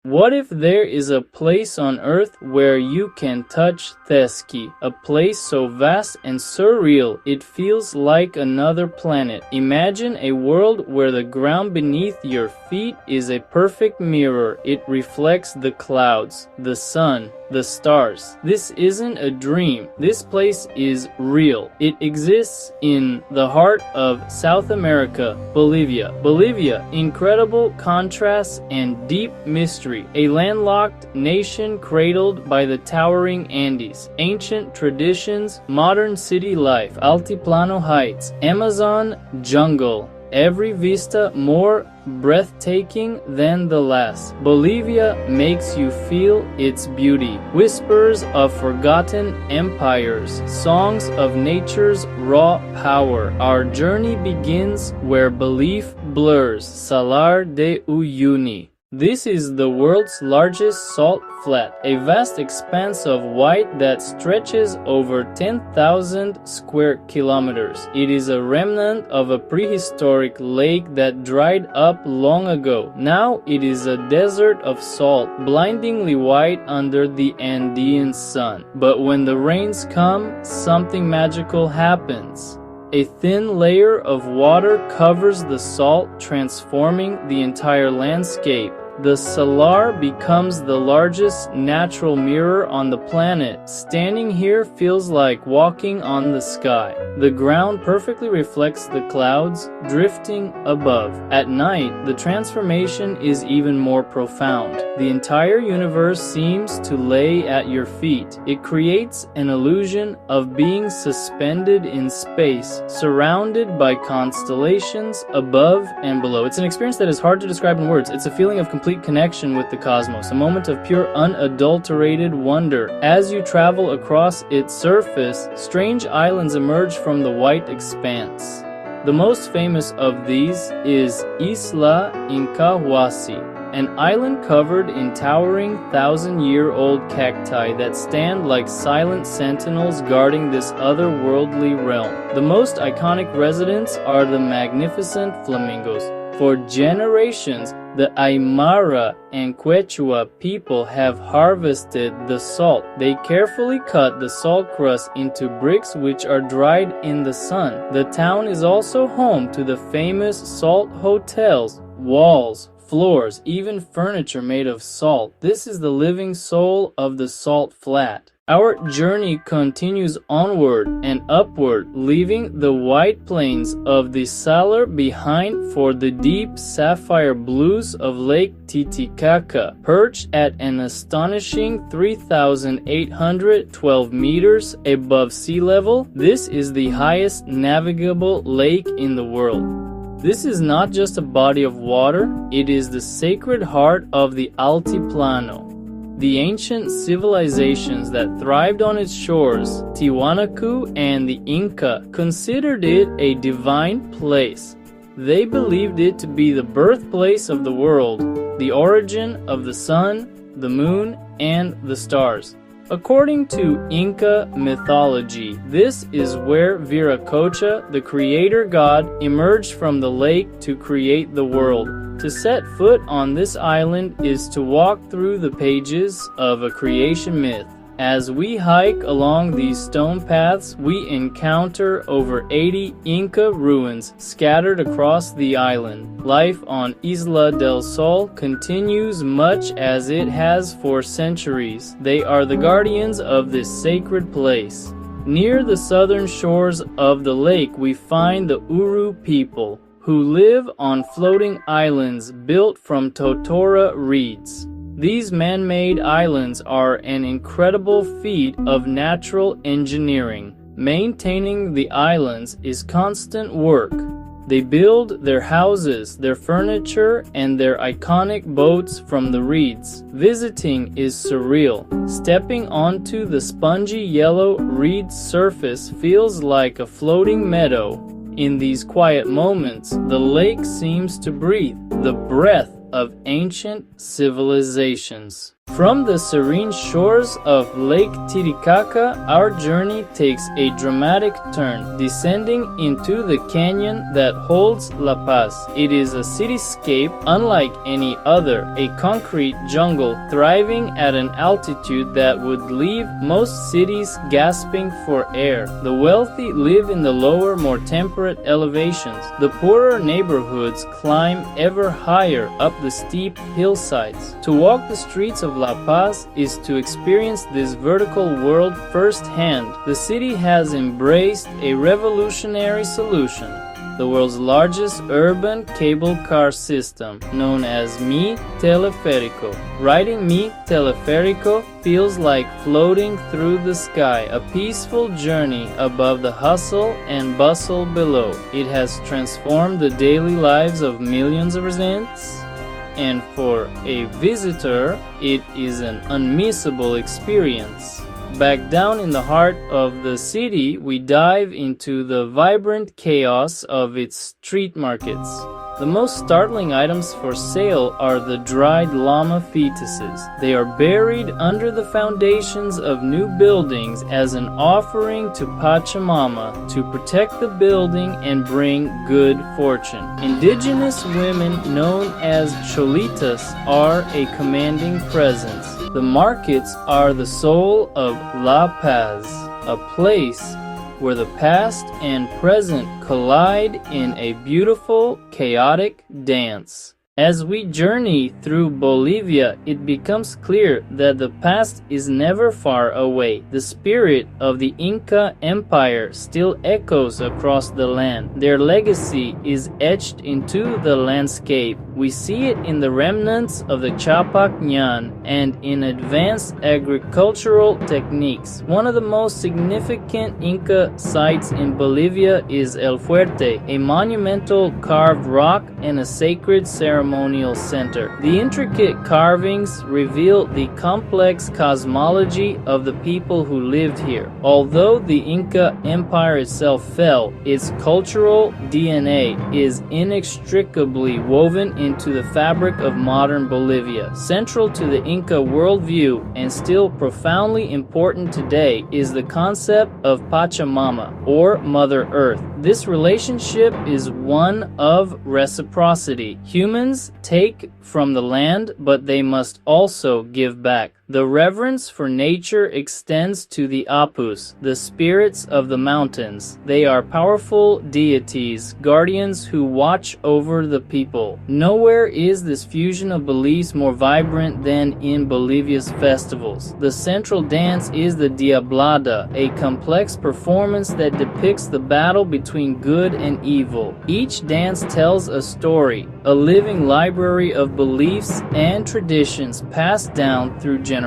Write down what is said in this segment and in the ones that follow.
What if there is a place on Earth where you can touch Theski, a place so vast and surreal it feels like another planet? Imagine a world where the ground beneath your feet is a perfect mirror. It reflects the clouds, the sun, the stars. This isn't a dream. This place is real. It exists in the heart of South America, Bolivia. Bolivia, incredible contrasts and deep mystery. A landlocked nation cradled by the towering Andes, ancient traditions, modern city life, Altiplano heights, Amazon jungle, every vista more breathtaking than the last. Bolivia makes you feel its beauty. Whispers of forgotten empires, songs of nature's raw power. Our journey begins where belief blurs. Salar de Uyuni. This is the world's largest salt flat, a vast expanse of white that stretches over 10,000 square kilometers. It is a remnant of a prehistoric lake that dried up long ago. Now it is a desert of salt, blindingly white under the Andean sun. But when the rains come, something magical happens. A thin layer of water covers the salt, transforming the entire landscape. The salar becomes the largest natural mirror on the planet. Standing here feels like walking on the sky. The ground perfectly reflects the clouds drifting above. At night, the transformation is even more profound. The entire universe seems to lay at your feet. It creates an illusion of being suspended in space, surrounded by constellations above and below. It's an experience that is hard to describe in words. It's a feeling of complete connection with the cosmos, a moment of pure unadulterated wonder. As you travel across its surface, strange islands emerge from the white expanse. The most famous of these is Isla Inca, an island covered in towering thousand-year-old cacti that stand like silent sentinels guarding this otherworldly realm. The most iconic residents are the magnificent flamingos. For generations, the Aymara and Quechua people have harvested the salt. They carefully cut the salt crust into bricks which are dried in the sun. The town is also home to the famous salt hotels, walls, floors, even furniture made of salt. This is the living soul of the salt flat. Our journey continues onward and upward, leaving the white plains of the Salar behind for the deep sapphire blues of Lake Titicaca. Perched at an astonishing 3,812 meters above sea level, this is the highest navigable lake in the world. This is not just a body of water, it is the sacred heart of the Altiplano. The ancient civilizations that thrived on its shores, Tiwanaku and the Inca, considered it a divine place. They believed it to be the birthplace of the world, the origin of the sun, the moon, and the stars. According to Inca mythology, this is where Viracocha, the creator god, emerged from the lake to create the world. To set foot on this island is to walk through the pages of a creation myth. As we hike along these stone paths, we encounter over 80 Inca ruins scattered across the island. Life on Isla del Sol continues much as it has for centuries. They are the guardians of this sacred place. Near the southern shores of the lake, we find the Uru people, who live on floating islands built from totora reeds. These man-made islands are an incredible feat of natural engineering. Maintaining the islands is constant work. They build their houses, their furniture, and their iconic boats from the reeds. Visiting is surreal. Stepping onto the spongy yellow reed surface feels like a floating meadow. In these quiet moments, the lake seems to breathe, the breath of ancient civilizations. From the serene shores of Lake Titicaca, our journey takes a dramatic turn, descending into the canyon that holds La Paz. It is a cityscape unlike any other, a concrete jungle thriving at an altitude that would leave most cities gasping for air. The wealthy live in the lower, more temperate elevations. The poorer neighborhoods climb ever higher up the steep hillsides. To walk the streets of La Paz is to experience this vertical world firsthand. The city has embraced a revolutionary solution: the world's largest urban cable car system, known as Mi Teleférico. Riding Mi Teleférico feels like floating through the sky, a peaceful journey above the hustle and bustle below. It has transformed the daily lives of millions of residents, and for a visitor, it is an unmissable experience. Back down in the heart of the city, we dive into the vibrant chaos of its street markets. The most startling items for sale are the dried llama fetuses. They are buried under the foundations of new buildings as an offering to Pachamama to protect the building and bring good fortune. Indigenous women known as cholitas are a commanding presence. The markets are the soul of La Paz, a place where the past and present collide in a beautiful, chaotic dance. As we journey through Bolivia, it becomes clear that the past is never far away. The spirit of the Inca Empire still echoes across the land. Their legacy is etched into the landscape. We see it in the remnants of the Chapac Ñan and in advanced agricultural techniques. One of the most significant Inca sites in Bolivia is El Fuerte, a monumental carved rock and a sacred ceremonial center. The intricate carvings reveal the complex cosmology of the people who lived here. Although the Inca Empire itself fell, its cultural DNA is inextricably woven into the fabric of modern Bolivia. Central to the Inca worldview and still profoundly important today is the concept of Pachamama, or Mother Earth. This relationship is one of reciprocity. Humans take from the land, but they must also give back. The reverence for nature extends to the Apus, the spirits of the mountains. They are powerful deities, guardians who watch over the people. Nowhere is this fusion of beliefs more vibrant than in Bolivia's festivals. The central dance is the Diablada, a complex performance that depicts the battle between good and evil. Each dance tells a story, a living library of beliefs and traditions passed down through generations.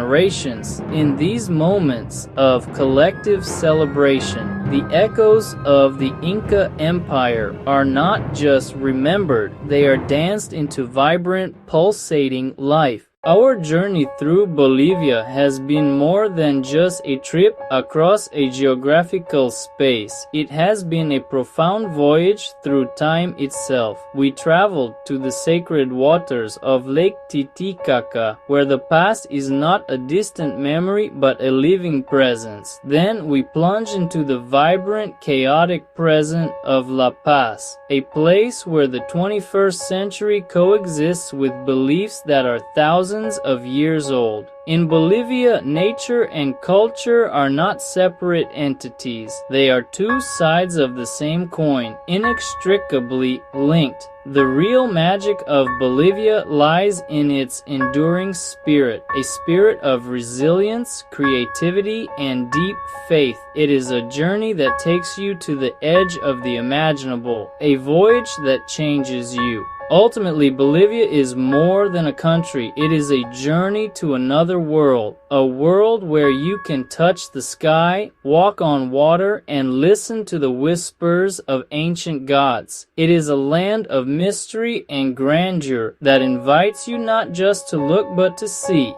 In these moments of collective celebration, the echoes of the Inca Empire are not just remembered, they are danced into vibrant, pulsating life. Our journey through Bolivia has been more than just a trip across a geographical space. It has been a profound voyage through time itself. We traveled to the sacred waters of Lake Titicaca, where the past is not a distant memory but a living presence. Then we plunged into the vibrant, chaotic present of La Paz, a place where the 21st century coexists with beliefs that are thousands of years old. In Bolivia, nature and culture are not separate entities. They are two sides of the same coin, inextricably linked. The real magic of Bolivia lies in its enduring spirit, a spirit of resilience, creativity, and deep faith. It is a journey that takes you to the edge of the imaginable, a voyage that changes you. Ultimately, Bolivia is more than a country. It is a journey to another world, a world where you can touch the sky, walk on water, and listen to the whispers of ancient gods. It is a land of mystery and grandeur that invites you not just to look but to see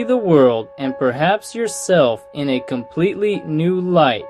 the world and perhaps yourself in a completely new light.